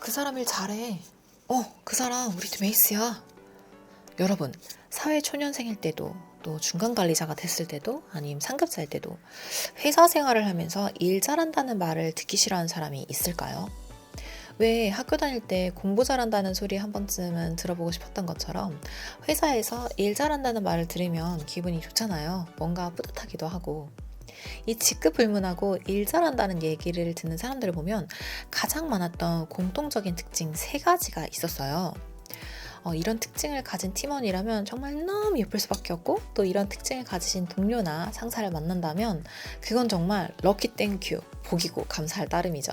그 사람 일 잘해. 그 사람 우리 팀 에이스야. 여러분, 사회초년생일 때도 또 중간관리자가 됐을 때도 아니면 상급자일 때도 회사 생활을 하면서 일 잘한다는 말을 듣기 싫어하는 사람이 있을까요? 왜 학교 다닐 때 공부 잘한다는 소리 한 번쯤은 들어보고 싶었던 것처럼 회사에서 일 잘한다는 말을 들으면 기분이 좋잖아요. 뭔가 뿌듯하기도 하고. 이 직급 불문하고 일 잘한다는 얘기를 듣는 사람들을 보면 가장 많았던 공통적인 특징 3가지가 있었어요. 이런 특징을 가진 팀원이라면 정말 너무 예쁠 수밖에 없고, 또 이런 특징을 가지신 동료나 상사를 만난다면 그건 정말 럭키 땡큐, 복이고 감사할 따름이죠.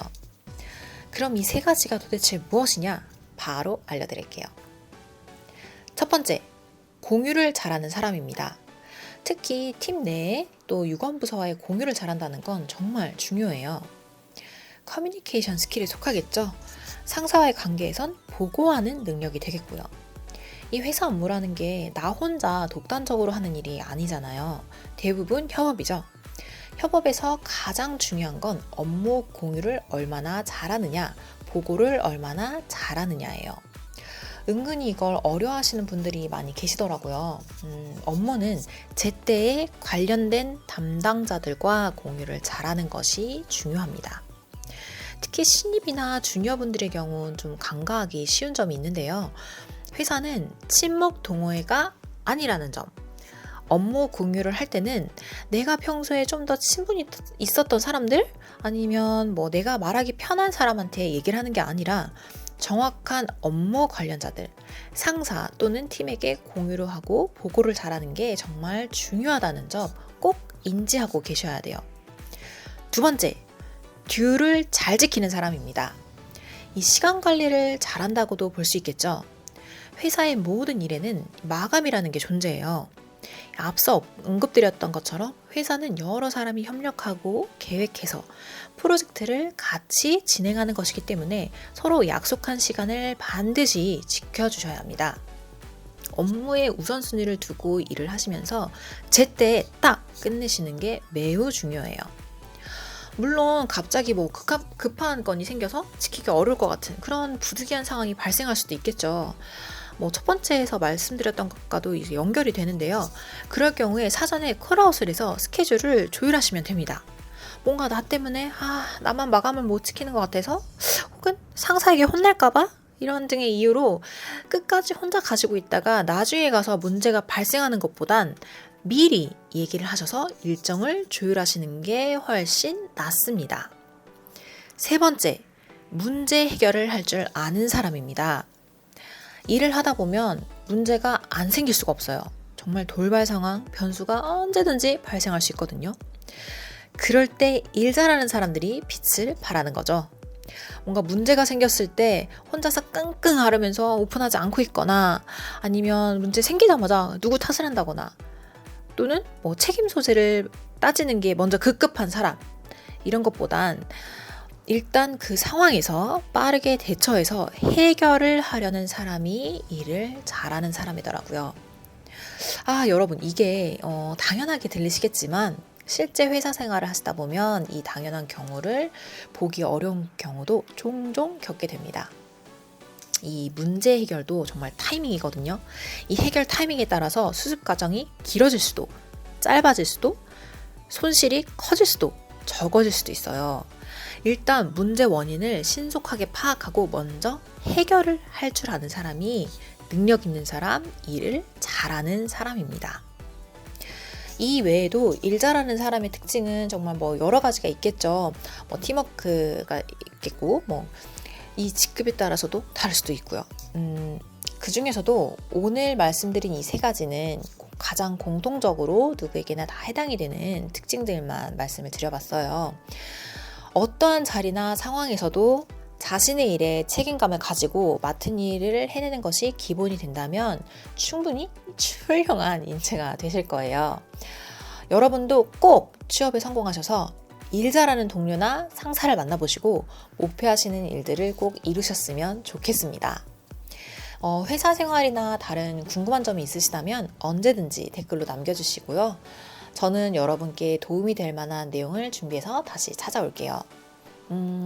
그럼 이 3가지가 도대체 무엇이냐? 바로 알려드릴게요. 첫 번째, 공유를 잘하는 사람입니다. 특히 팀 내에 또 유관부서와의 공유를 잘한다는 건 정말 중요해요. 커뮤니케이션 스킬에 속하겠죠. 상사와의 관계에선 보고하는 능력이 되겠고요. 이 회사 업무라는 게 나 혼자 독단적으로 하는 일이 아니잖아요. 대부분 협업이죠. 협업에서 가장 중요한 건 업무 공유를 얼마나 잘하느냐, 보고를 얼마나 잘하느냐예요. 은근히 이걸 어려워하시는 분들이 많이 계시더라고요. 업무는 제때에 관련된 담당자들과 공유를 잘하는 것이 중요합니다. 특히 신입이나 주니어분들의 경우는 좀 간과하기 쉬운 점이 있는데요. 회사는 친목 동호회가 아니라는 점. 업무 공유를 할 때는 내가 평소에 좀 더 친분이 있었던 사람들, 아니면 내가 말하기 편한 사람한테 얘기를 하는 게 아니라 정확한 업무 관련자들, 상사 또는 팀에게 공유를 하고 보고를 잘하는 게 정말 중요하다는 점 꼭 인지하고 계셔야 돼요. 두 번째, 듀를 잘 지키는 사람입니다. 이 시간 관리를 잘한다고도 볼 수 있겠죠. 회사의 모든 일에는 마감이라는 게 존재해요. 앞서 언급드렸던 것처럼 회사는 여러 사람이 협력하고 계획해서 프로젝트를 같이 진행하는 것이기 때문에 서로 약속한 시간을 반드시 지켜주셔야 합니다. 업무의 우선순위를 두고 일을 하시면서 제때에 딱 끝내시는 게 매우 중요해요. 물론 갑자기 급한 건이 생겨서 지키기 어려울 것 같은 그런 부득이한 상황이 발생할 수도 있겠죠. 첫 번째에서 말씀드렸던 것과도 이제 연결이 되는데요. 그럴 경우에 사전에 콜아웃을 해서 스케줄을 조율하시면 됩니다. 뭔가 나 때문에 나만 마감을 못 지키는 것 같아서, 혹은 상사에게 혼날까봐 이런 등의 이유로 끝까지 혼자 가지고 있다가 나중에 가서 문제가 발생하는 것보단 미리 얘기를 하셔서 일정을 조율하시는 게 훨씬 낫습니다. 세 번째, 문제 해결을 할 줄 아는 사람입니다. 일을 하다 보면 문제가 안 생길 수가 없어요. 정말 돌발 상황, 변수가 언제든지 발생할 수 있거든요. 그럴 때 일 잘하는 사람들이 빛을 발하는 거죠. 뭔가 문제가 생겼을 때 혼자서 끙끙 앓으면서 오픈하지 않고 있거나, 아니면 문제 생기자마자 누구 탓을 한다거나, 또는 책임 소재를 따지는 게 먼저 급급한 사람, 이런 것보단 일단 그 상황에서 빠르게 대처해서 해결을 하려는 사람이 일을 잘하는 사람이더라고요. 여러분, 이게 당연하게 들리시겠지만 실제 회사 생활을 하시다 보면 이 당연한 경우를 보기 어려운 경우도 종종 겪게 됩니다. 이 문제 해결도 정말 타이밍이거든요. 이 해결 타이밍에 따라서 수습 과정이 길어질 수도, 짧아질 수도, 손실이 커질 수도, 적어질 수도 있어요. 일단 문제 원인을 신속하게 파악하고 먼저 해결을 할 줄 아는 사람이 능력 있는 사람, 일을 잘하는 사람입니다. 이 외에도 일 잘하는 사람의 특징은 정말 여러 가지가 있겠죠. 팀워크가 있겠고, 이 직급에 따라서도 다를 수도 있고요. 그 중에서도 오늘 말씀드린 이 3가지는 가장 공통적으로 누구에게나 다 해당이 되는 특징들만 말씀을 드려봤어요. 어떠한 자리나 상황에서도 자신의 일에 책임감을 가지고 맡은 일을 해내는 것이 기본이 된다면 충분히 훌륭한 인재가 되실 거예요. 여러분도 꼭 취업에 성공하셔서 일 잘하는 동료나 상사를 만나보시고 목표하시는 일들을 꼭 이루셨으면 좋겠습니다. 회사 생활이나 다른 궁금한 점이 있으시다면 언제든지 댓글로 남겨주시고요. 저는 여러분께 도움이 될 만한 내용을 준비해서 다시 찾아올게요.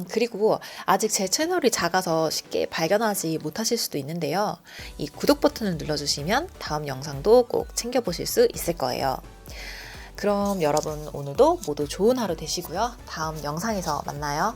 그리고 아직 제 채널이 작아서 쉽게 발견하지 못하실 수도 있는데요. 이 구독 버튼을 눌러주시면 다음 영상도 꼭 챙겨보실 수 있을 거예요. 그럼 여러분 오늘도 모두 좋은 하루 되시고요. 다음 영상에서 만나요.